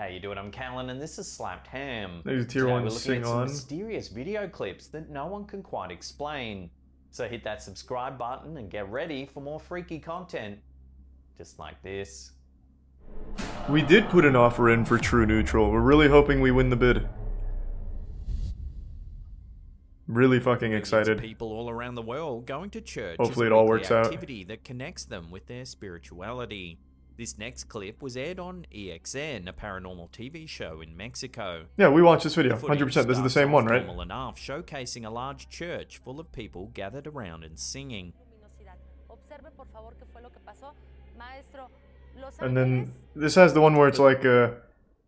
How you doing? I'm Callan and this is Slapped Ham. There's tier Today one we're looking at some on. mysterious video clips that no one can quite explain. So hit that subscribe button and get ready for more freaky content. Just like this. We did put an offer in for True Neutral. We're really hoping we win the bid. Really fucking excited. People all around the world going to church. Hopefully it all works out. Activity that connects them with their spirituality. This next clip was aired on EXN, a paranormal TV show in Mexico. Yeah, we watched this video. 100%. This is the same one, right? Normal enough, showcasing a large church full of people gathered around and singing. And then this has the one where it's like a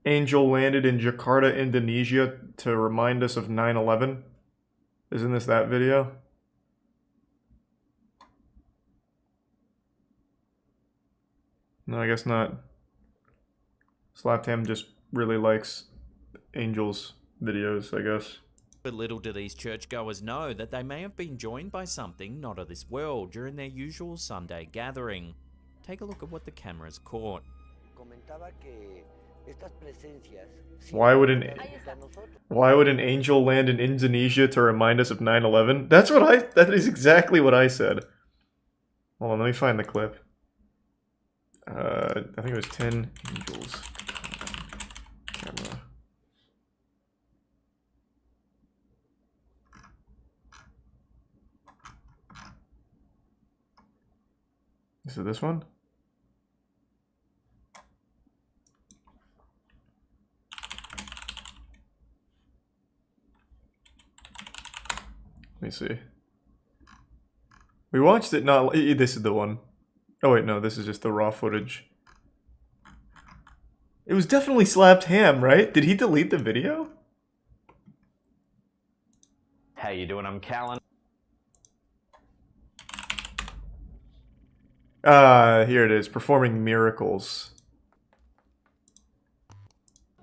angel landed in Jakarta, Indonesia to remind us of 9/11. Isn't this that video? No, I guess not. Slaptam just really likes Angels videos, I guess. But little do these churchgoers know that they may have been joined by something not of this world during their usual Sunday gathering. Take a look at what the cameras caught. Why would an angel land in Indonesia to remind us of 9/11? That is exactly what I said. Hold on, let me find the clip. I think it was 10 angels. Camera. Is it this one? Let me see. We watched it not... This is the one. Oh wait, no, this is just the raw footage. It was definitely Slapped Ham, right? Did he delete the video? How you doing? I'm Callan. Here it is. Performing miracles.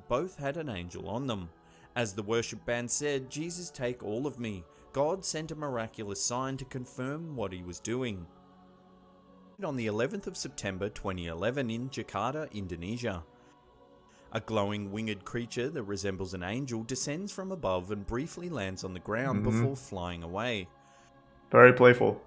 Both had an angel on them. As the worship band said, "Jesus, take all of me." God sent a miraculous sign to confirm what he was doing. On the 11th of September 2011 in Jakarta, Indonesia. A glowing winged creature that resembles an angel descends from above and briefly lands on the ground before flying away. Very playful.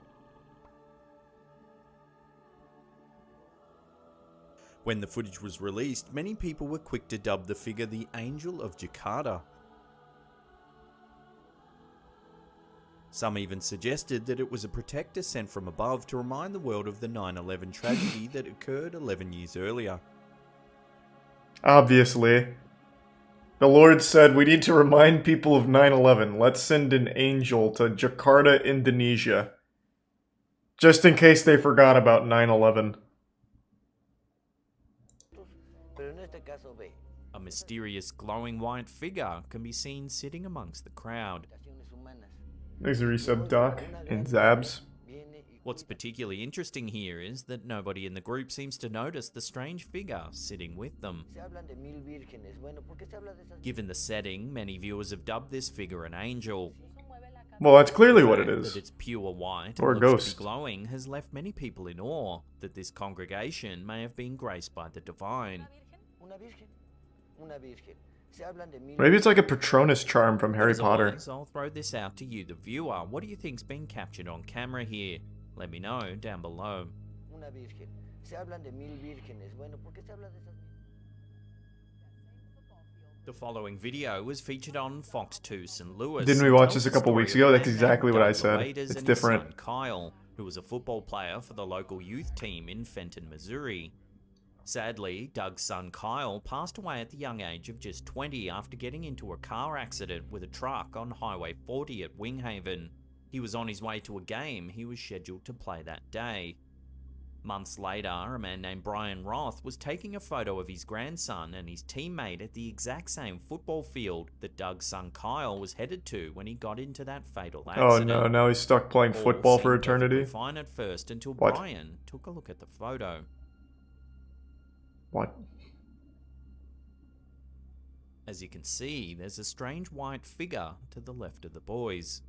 When the footage was released, many people were quick to dub the figure the Angel of Jakarta. Some even suggested that it was a protector sent from above to remind the world of the 9/11 tragedy that occurred 11 years earlier. Obviously. The Lord said we need to remind people of 9/11. Let's send an angel to Jakarta, Indonesia. Just in case they forgot about 9/11. A mysterious glowing white figure can be seen sitting amongst the crowd. There's a resub doc and Zabs. What's particularly interesting here is that nobody in the group seems to notice the strange figure sitting with them. Given the setting, many viewers have dubbed this figure an angel. Well, that's clearly what it is. That it's pure white or and a looks ghost. to be glowing has left many people in awe that this congregation may have been graced by the divine. Maybe it's like a Patronus charm from Harry As Potter. always, I'll throw this out to you, the viewer. What do you think's been captured on camera here? Let me know down below. The following video was featured on Fox 2 St. Louis. Didn't we watch this a couple weeks ago? That's exactly what I said. It's different. Son Kyle, who was a football player for the local youth team in Fenton, Missouri. Sadly, Doug's son Kyle passed away at the young age of just 20 after getting into a car accident with a truck on Highway 40 at Winghaven. He was on his way to a game he was scheduled to play that day. Months later, a man named Brian Roth was taking a photo of his grandson and his teammate at the exact same football field that Doug's son Kyle was headed to when he got into that fatal accident. Oh no, now he's stuck playing football for eternity? All seemed fine at first until What? Brian took a look at the photo. What? As you can see, there's a strange white figure to the left of the boys.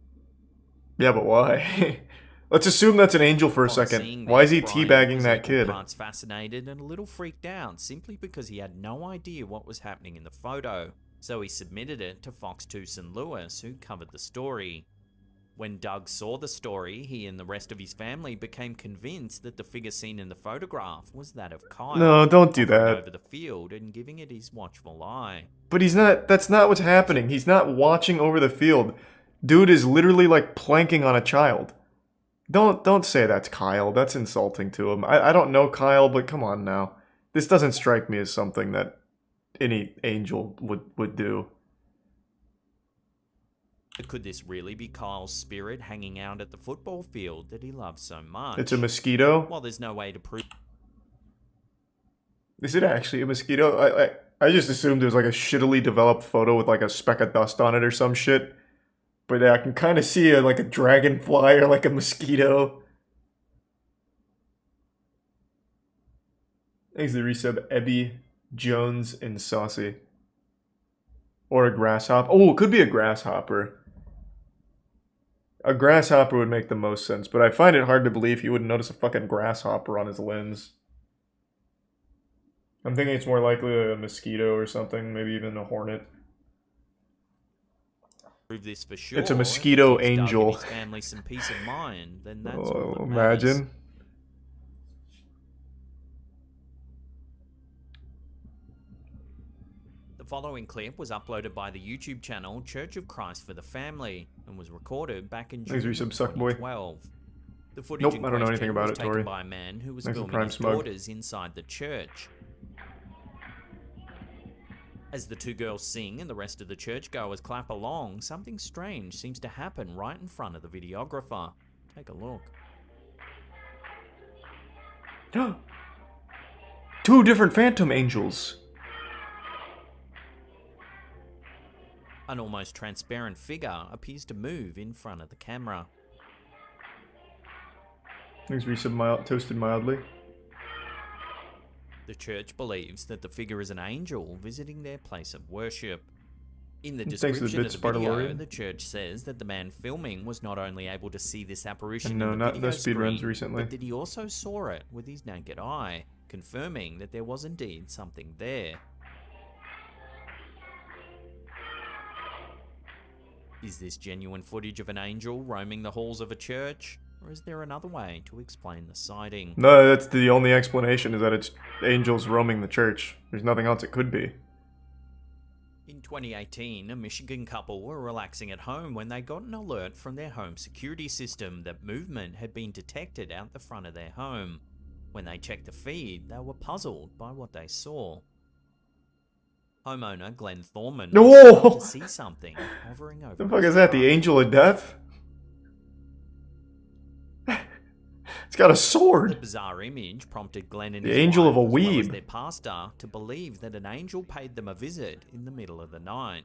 Yeah, but why? Let's assume that's an angel for a Upon second. seeing Why is he this, Brian teabagging was that equal kid? parts fascinated and a little freaked out simply because he had no idea what was happening in the photo, so he submitted it to Fox 2 St. Louis, who covered the story. When Doug saw the story, he and the rest of his family became convinced that the figure seen in the photograph was that of Kyle. No, don't do hovering that. over the field and giving it his watchful eye. But he's not, that's not what's happening. He's not watching over the field. Dude is literally like planking on a child. Don't say that's Kyle. That's insulting to him. I don't know Kyle, but come on now. This doesn't strike me as something that any angel would do. Could this really be Kyle's spirit hanging out at the football field that he loves so much? It's a mosquito? While there's no way to prove... Is it actually a mosquito? I just assumed it was like a shittily developed photo with like a speck of dust on it or some shit. But I can kind of see like a dragonfly or like a mosquito. Thanks to the resub, Ebby, Jones, and Saucy. Or a grasshopper. Oh, it could be a grasshopper. A grasshopper would make the most sense, but I find it hard to believe he wouldn't notice a fucking grasshopper on his lens. I'm thinking it's more likely a mosquito or something, maybe even a hornet. Prove this for sure. It's a mosquito If it gives Doug angel. and his family some peace of mind, then that's all Oh, that matters. imagine. The following clip was uploaded by the YouTube channel Church of Christ for the Family and was recorded back in June Thanks, resub, suck boy. 2012. The footage Nope, in I don't know anything question about was it, taken Tori. by a man who was Thanks for filming Prime his Smug. daughters inside the church. As the two girls sing and the rest of the churchgoers clap along, something strange seems to happen right in front of the videographer. Take a look. Two different phantom angels. An almost transparent figure appears to move in front of the camera. Thanks, resub, toasted mildly. The church believes that the figure is an angel visiting their place of worship. In the Thanks to the description bit, of the video, Spartalorian. the church says that the man filming was not only able to see this apparition And no, in the not video the speedruns screen, recently. but that he also saw it with his naked eye, confirming that there was indeed something there. Is this genuine footage of an angel roaming the halls of a church? Or is there another way to explain the sighting? No, that's the only explanation, is that it's angels roaming the church. There's nothing else it could be. In 2018, a Michigan couple were relaxing at home when they got an alert from their home security system that movement had been detected out the front of their home. When they checked the feed, they were puzzled by what they saw. Homeowner Glenn Thorman No! was starting to see something hovering over The fuck his is that? The truck. angel of death? It's got a The sword. bizarre image prompted Glenn and The his angel of wife, a as well as weeb. their pastor, to believe that an angel paid them a visit in the middle of the night.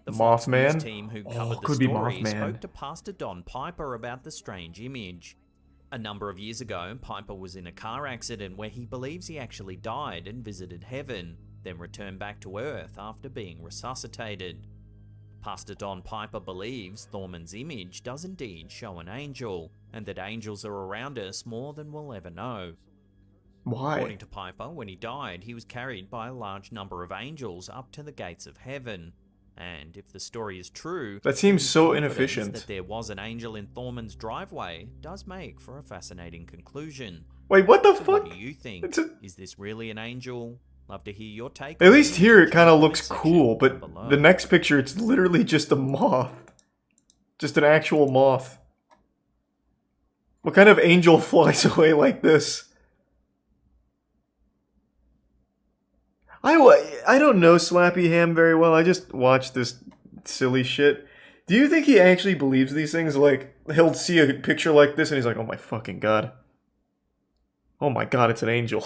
The Fox News Mothman? team who Oh, covered the could be story Mothman. spoke to Pastor Don Piper about the strange image. A number of years ago, Piper was in a car accident where he believes he actually died and visited heaven, then returned back to Earth after being resuscitated. Pastor Don Piper believes Thorman's image does indeed show an angel, and that angels are around us more than we'll ever know. Why? According to Piper, when he died, he was carried by a large number of angels up to the gates of heaven. And if the story is true, That seems his so confidence inefficient. that there was an angel in Thorman's driveway does make for a fascinating conclusion. Wait, what the So fuck? what do you think? It's a- Is this really an angel? Love to hear your take. At on least the here it image in kind the of looks comment section cool, down but below. the next picture, it's literally just a moth. Just an actual moth. What kind of angel flies away like this? I don't know Slappy Ham very well. I just watch this silly shit. Do you think he actually believes these things? Like, he'll see a picture like this and he's like, oh my fucking god. Oh my god, it's an angel.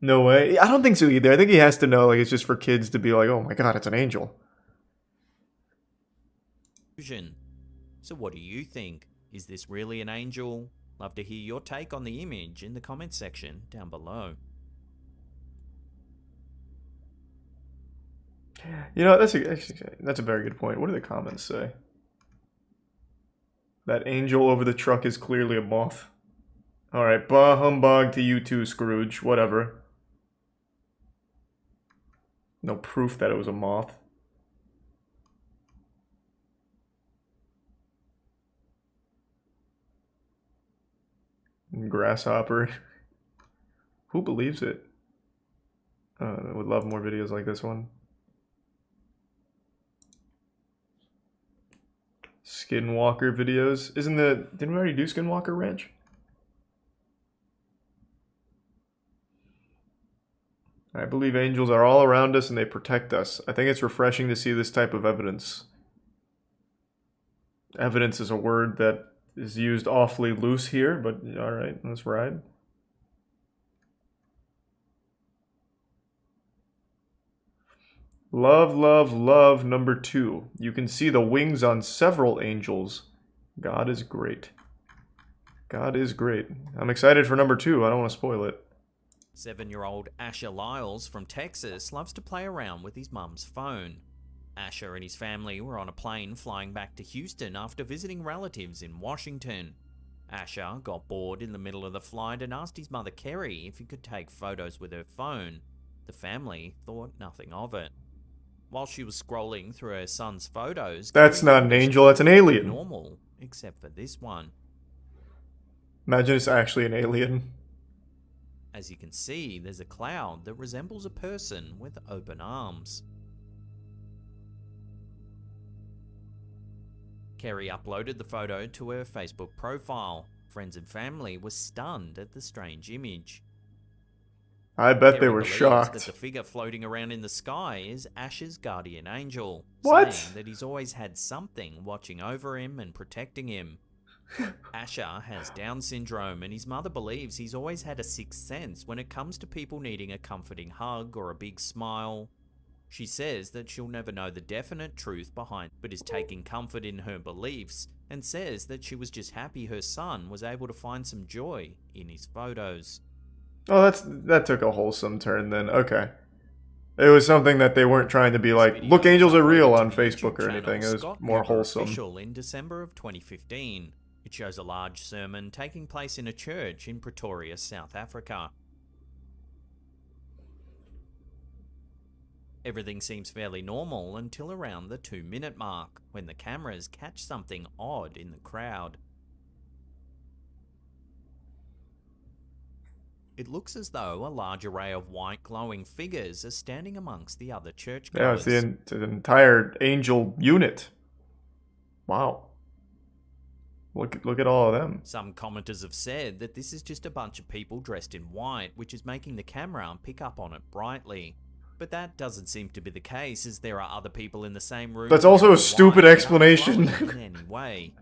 No way. I don't think so either. I think he has to know, like, it's just for kids to be like, oh my god, it's an angel. Conclusion. So what do you think? Is this really an angel? Love to hear your take on the image in the comment section down below. You know, that's a very good point. What do the comments say? That angel over the truck is clearly a moth. Alright, bah humbug to you too, Scrooge. Whatever. No proof that it was a moth. Grasshopper. Who believes it? I would love more videos like this one. Skinwalker videos. Didn't we already do Skinwalker Ranch? I believe angels are all around us and they protect us. I think it's refreshing to see this type of evidence. Evidence is a word that is used awfully loose here, but alright, let's ride. Love, love, love number 2. You can see the wings on several angels. God is great. God is great. I'm excited for number 2. I don't want to spoil it. 7-year-old Asher Lyles from Texas loves to play around with his mum's phone. Asher and his family were on a plane flying back to Houston after visiting relatives in Washington. Asher got bored in the middle of the flight and asked his mother Kerry if he could take photos with her phone. The family thought nothing of it. While she was scrolling through her son's photos... That's Kerry not an angel, that's an alien. Normal, except for this one. Imagine it's actually an alien. As you can see, there's a cloud that resembles a person with open arms. Kerry uploaded the photo to her Facebook profile. Friends and family were stunned at the strange image. I bet they Kerry were believes shocked. that the figure floating around in the sky is Asher's guardian angel, What? saying that he's always had something watching over him and protecting him. Asher has Down syndrome and his mother believes he's always had a sixth sense when it comes to people needing a comforting hug or a big smile. She says that she'll never know the definite truth behind, but is taking comfort in her beliefs and says that she was just happy her son was able to find some joy in his photos. Oh, that took a wholesome turn then. Okay. It was something that they weren't trying to be like, look, angels are real on Facebook or anything. It was more wholesome. Official in December of 2015. It shows a large sermon taking place in a church in Pretoria, South Africa. Everything seems fairly normal until around the 2-minute mark, when the cameras catch something odd in the crowd. It looks as though a large array of white glowing figures are standing amongst the other churchgoers. Yeah, it's the entire angel unit. Wow. Look at all of them. Some commenters have said that this is just a bunch of people dressed in white, which is making the camera pick up on it brightly. But that doesn't seem to be the case, as there are other people in the same room. That's also a stupid explanation. In any way.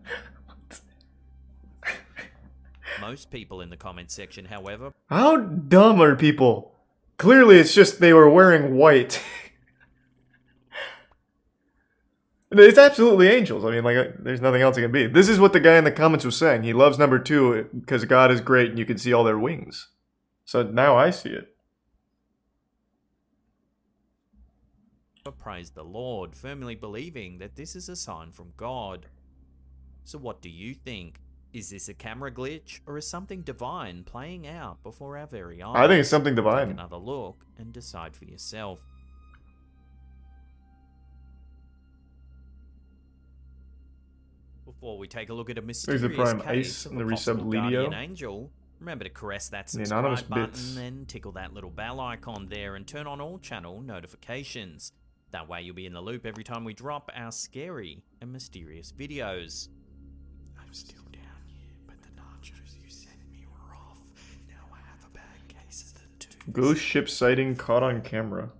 Most people in the comments section, however... How dumb are people? Clearly it's just they were wearing white. It's absolutely angels. I mean, like, there's nothing else it can be. This is what the guy in the comments was saying. He loves number 2 because God is great and you can see all their wings. So now I see it. Praise the Lord, firmly believing that this is a sign from God. So what do you think? Is this a camera glitch, or is something divine playing out before our very eyes? I think it's something divine. Take another look and decide for yourself. Before we take a look at a mysterious case of a possible guardian angel, remember to caress that subscribe button and tickle that little bell icon there and turn on all channel notifications. That way you'll be in the loop every time we drop our scary and mysterious videos. I'm still down here, but the nachos you sent me were off. Now I have a bad case of the tooth. Ghost ship sighting caught on camera.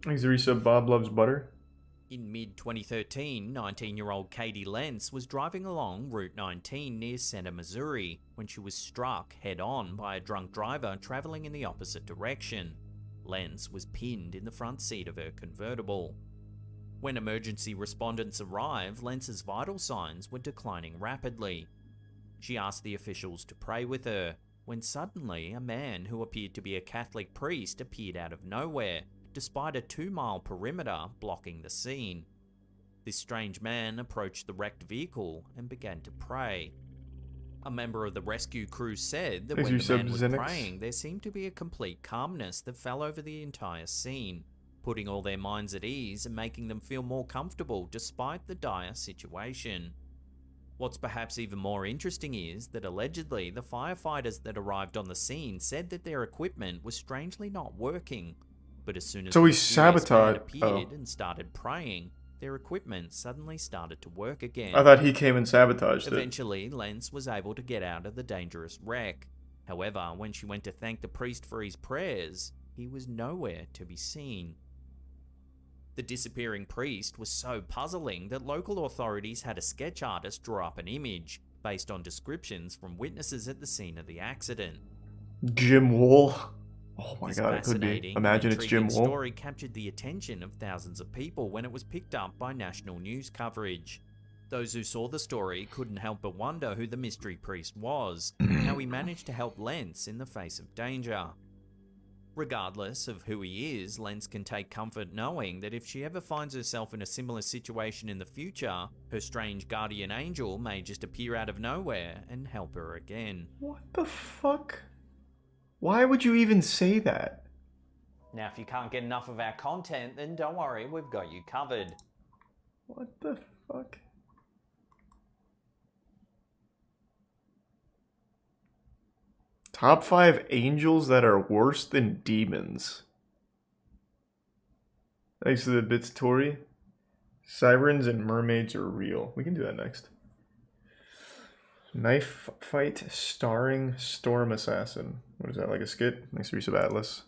Thanks to resub Bob Loves Butter. In mid-2013, 19-year-old Katie Lentz was driving along Route 19 near Center, Missouri, when she was struck head-on by a drunk driver traveling in the opposite direction. Lentz was pinned in the front seat of her convertible. When emergency respondents arrived, Lentz's vital signs were declining rapidly. She asked the officials to pray with her, when suddenly a man who appeared to be a Catholic priest appeared out of nowhere, despite a 2-mile perimeter blocking the scene. This strange man approached the wrecked vehicle and began to pray. A member of the rescue crew said that when the man was praying, there seemed to be a complete calmness that fell over the entire scene, putting all their minds at ease and making them feel more comfortable despite the dire situation. What's perhaps even more interesting is that allegedly the firefighters that arrived on the scene said that their equipment was strangely not working, but as soon as so the he sabotaged appeared and started praying, their equipment suddenly started to work again. I thought he came and sabotaged it. Eventually, Lentz was able to get out of the dangerous wreck. However, when she went to thank the priest for his prayers, he was nowhere to be seen. The disappearing priest was so puzzling that local authorities had a sketch artist draw up an image based on descriptions from witnesses at the scene of the accident. Jim Wool. Oh my This god, it could be. fascinating Imagine and it's Jim intriguing Wool. story captured the attention of thousands of people when it was picked up by national news coverage. Those who saw the story couldn't help but wonder who the mystery priest was and how he managed to help Lentz in the face of danger. Regardless of who he is, Lentz can take comfort knowing that if she ever finds herself in a similar situation in the future, her strange guardian angel may just appear out of nowhere and help her again. What the fuck? Why would you even say that? Now, if you can't get enough of our content, then don't worry, we've got you covered. What the fuck? Top 5 angels that are worse than demons. Thanks to the bits, Tori. Sirens and mermaids are real. We can do that next. Knife fight starring Storm Assassin. What is that, like a skit? Nice resub Atlas.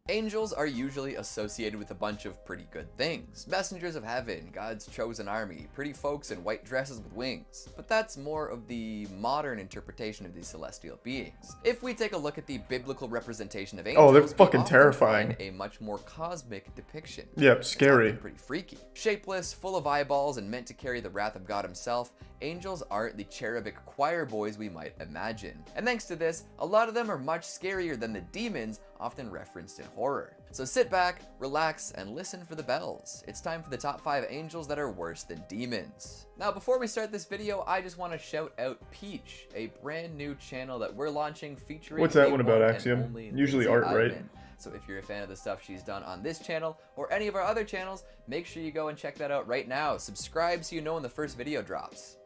Angels are usually associated with a bunch of pretty good things. Messengers of heaven, God's chosen army, pretty folks in white dresses with wings. But that's more of the modern interpretation of these celestial beings. If we take a look at the biblical representation of angels, they're we fucking often terrifying. find a much more cosmic depiction. Yep, It's scary. often pretty freaky. Shapeless, full of eyeballs, and meant to carry the wrath of God himself, angels aren't the cherubic choir boys we might imagine. And thanks to this, a lot of them are much scarier than the demons often referenced in horror. So sit back, relax, and listen for the bells. It's time for the top 5 angels that are worse than demons. Now, before we start this video, I just want to shout out Peach, a brand new channel that we're launching featuring What's that the one about, and Axiom? only Usually Lindsay art, right? Ivan. So if you're a fan of the stuff she's done on this channel or any of our other channels, make sure you go and check that out right now. Subscribe so you know when the first video drops.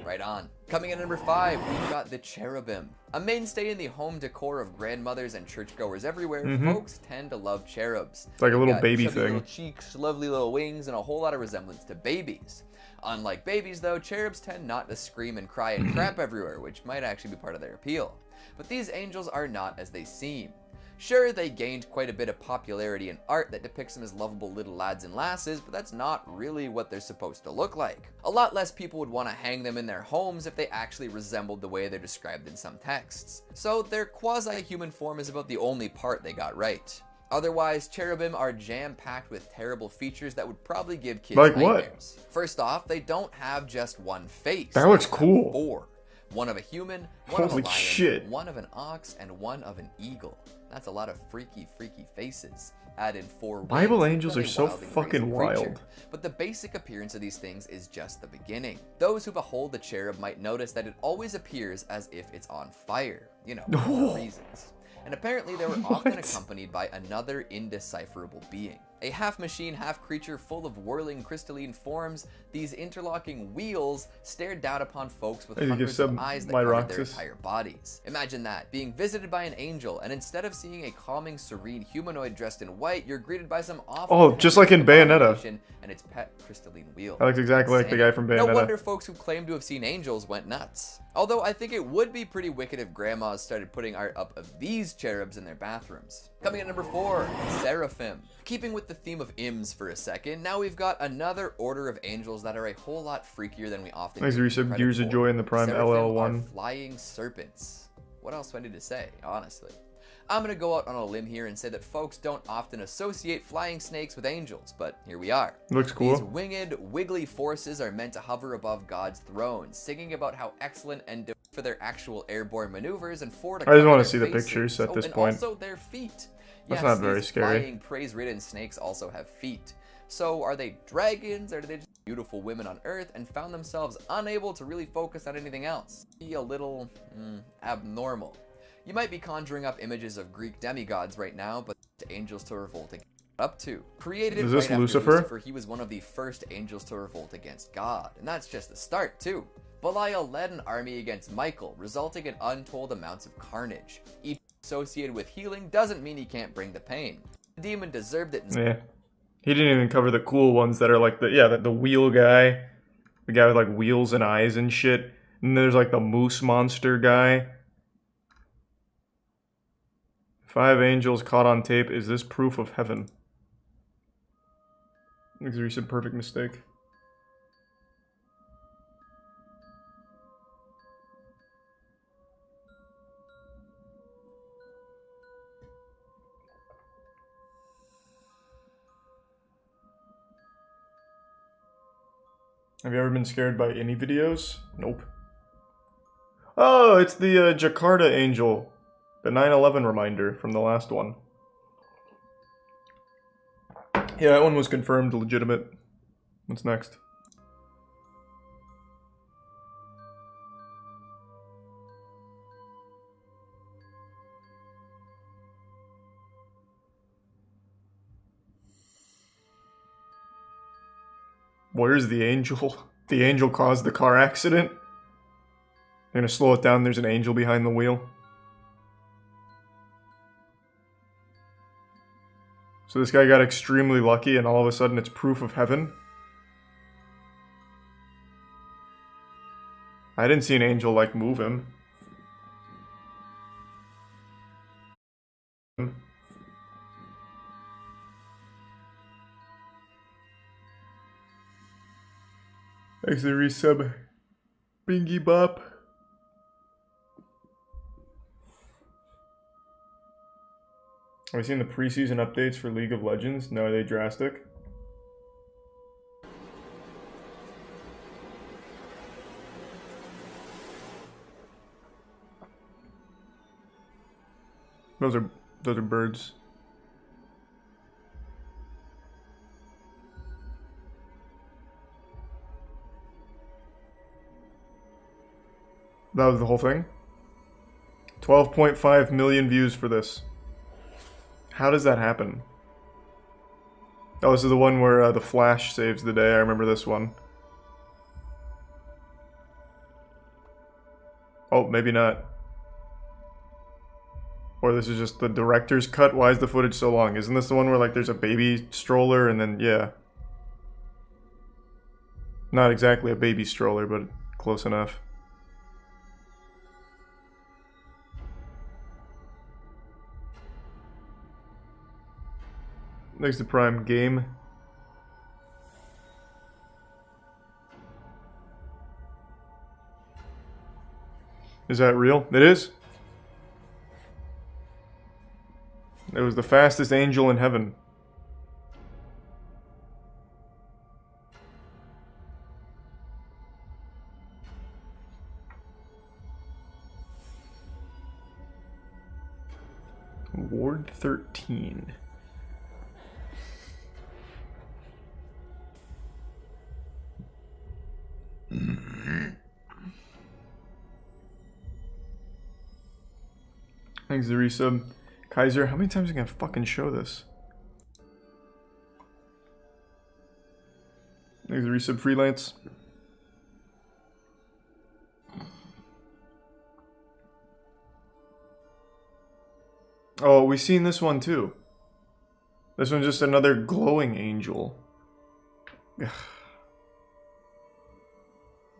Right on. Coming in at number 5, we've got the cherubim. A mainstay in the home decor of grandmothers and churchgoers everywhere, folks tend to love cherubs. It's like a little Got baby chubby thing. Little cheeks, lovely little wings, and a whole lot of resemblance to babies. Unlike babies though, cherubs tend not to scream and cry and crap everywhere, which might actually be part of their appeal. But these angels are not as they seem. Sure, they gained quite a bit of popularity in art that depicts them as lovable little lads and lasses, but that's not really what they're supposed to look like. A lot less people would want to hang them in their homes if they actually resembled the way they're described in some texts. So their quasi-human form is about the only part they got right. Otherwise, cherubim are jam-packed with terrible features that would probably give kids Like what? nightmares. First off, they don't have just one face. That looks They have cool. 4. One of a human, one of a Holy lion, shit. one of an ox, and one of an eagle. That's a lot of freaky faces. Add in 4 wings, Bible angels then are a so wild and fucking crazy creature. wild. But the basic appearance of these things is just the beginning. Those who behold the cherub might notice that it always appears as if it's on fire, you know, for reasons. And apparently they were often What? accompanied by another indecipherable being. A half-machine, half-creature full of whirling crystalline forms, these interlocking wheels stared down upon folks with Hey, you give hundreds of some eyes that covered their Myroxus. entire bodies. Imagine that, being visited by an angel, and instead of seeing a calming, serene humanoid dressed in white, you're greeted by some awful... Oh, just like in Bayonetta. abomination and its pet crystalline wheel. That looks exactly like the guy from No Bayonetta. wonder folks who claim to have seen angels went nuts. Although I think it would be pretty wicked if grandmas started putting art up of these cherubs in their bathrooms. Coming at number 4, Seraphim. Keeping with the theme of Imps for a second, now we've got another order of angels that are a whole lot freakier than we often Thanks, give them Resub. credit Gears of for. Joy in the Prime Seraphim LL1. are flying serpents. What else do I need to say, honestly? I'm gonna go out on a limb here and say that folks don't often associate flying snakes with angels, but here we are. Looks cool. These winged, wiggly forces are meant to hover above God's throne, singing about how excellent and for their actual airborne maneuvers and for to I just cover wanna their see the faces. pictures at this and point. also their feet. That's Yes, not very these scary. flying, praise-ridden snakes also have feet. So are they dragons, or are they just beautiful women on Earth and found themselves unable to really focus on anything else? Be a little abnormal. You might be conjuring up images of Greek demigods right now, but angels to revolt against up to. Created Is this right Lucifer? after Lucifer, he was one of the first angels to revolt against God, and that's just the start too. Belial led an army against Michael, resulting in untold amounts of carnage. Each associated with healing doesn't mean he can't bring the pain. The demon deserved it. Yeah. He didn't even cover the cool ones that are like the wheel guy. The guy with like wheels and eyes and shit. And there's like the moose monster guy. 5 angels caught on tape. Is this proof of heaven? Is a recent perfect mistake. Have you ever been scared by any videos? Nope. Oh, it's the Jakarta angel. The 9/11 reminder from the last one. Yeah, that one was confirmed legitimate. What's next? Where's the angel? The angel caused the car accident? They're gonna slow it down, there's an angel behind the wheel. So this guy got extremely lucky and all of a sudden it's proof of heaven? I didn't see an angel like move him. Thanks to resub. Bingy Bop. Have you seen the preseason updates for League of Legends? No, are they drastic? Those are birds. That was the whole thing? 12.5 million views for this. How does that happen? Oh, this is the one where the Flash saves the day. I remember this one. Oh, maybe not. Or this is just the director's cut. Why is the footage so long? Isn't this the one where like there's a baby stroller and then, yeah. Not exactly a baby stroller, but close enough. Next to Prime Game. Is that real? It is? It was the fastest angel in heaven. Ward 13. Thanks, the resub. Kaiser, how many times are you gonna fucking show this? Thanks, the resub. Freelance. Oh, we've seen this one too. This one's just another glowing angel. Ugh.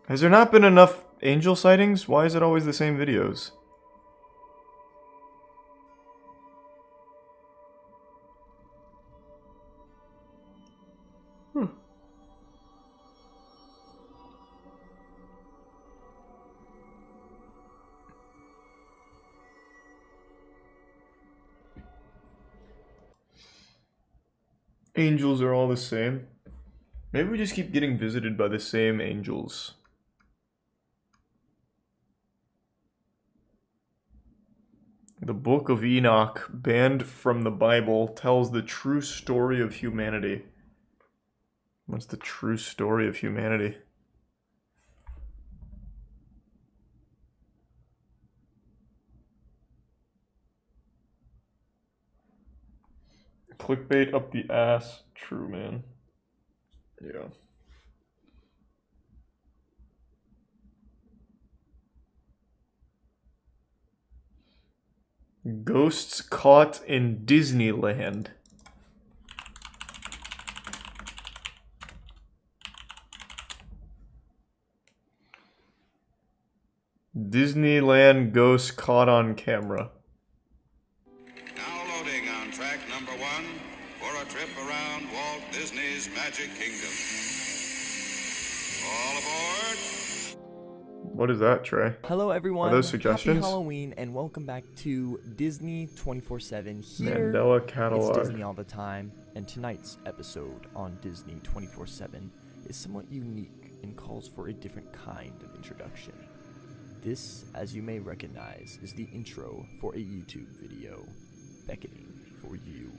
Has there not been enough angel sightings? Why is it always the same videos? Angels are all the same. Maybe we just keep getting visited by the same angels. The Book of Enoch, banned from the Bible, tells the true story of humanity. What's the true story of humanity? Clickbait up the ass. True, man. Yeah. Ghosts caught in Disneyland. Disneyland ghosts caught on camera. Now loading on track number 1 for a trip around Walt Disney's Magic Kingdom. All aboard! What is that, Trey? Hello everyone, Are those suggestions? Happy Halloween and welcome back to Disney 24/7 here. Mandela catalog. It's Disney all the time, and tonight's episode on Disney 24/7 is somewhat unique and calls for a different kind of introduction. This, as you may recognize, is the intro for a YouTube video, beckoning for you.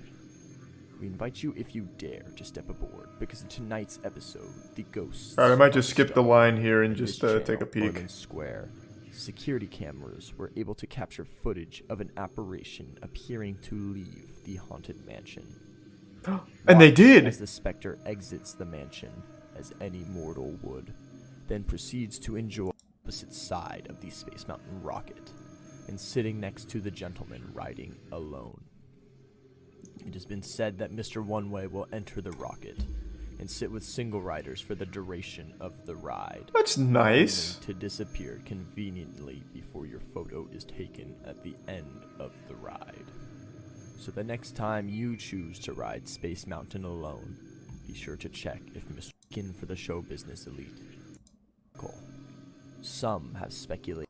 We invite you, if you dare, to step aboard, because in tonight's episode, the ghosts... Alright, I might just skip the line here and just take a peek. Square, security cameras were able to capture footage of an apparition appearing to leave the haunted mansion. And they did! As the specter exits the mansion, as any mortal would, then proceeds to enjoy the opposite side of the Space Mountain rocket, and sitting next to the gentleman riding alone. It has been said that Mr. One Way will enter the rocket and sit with single riders for the duration of the ride. That's nice. To disappear conveniently before your photo is taken at the end of the ride. So the next time you choose to ride Space Mountain alone, be sure to check if Mr. Kin for the show business elite. Cool. Some have speculated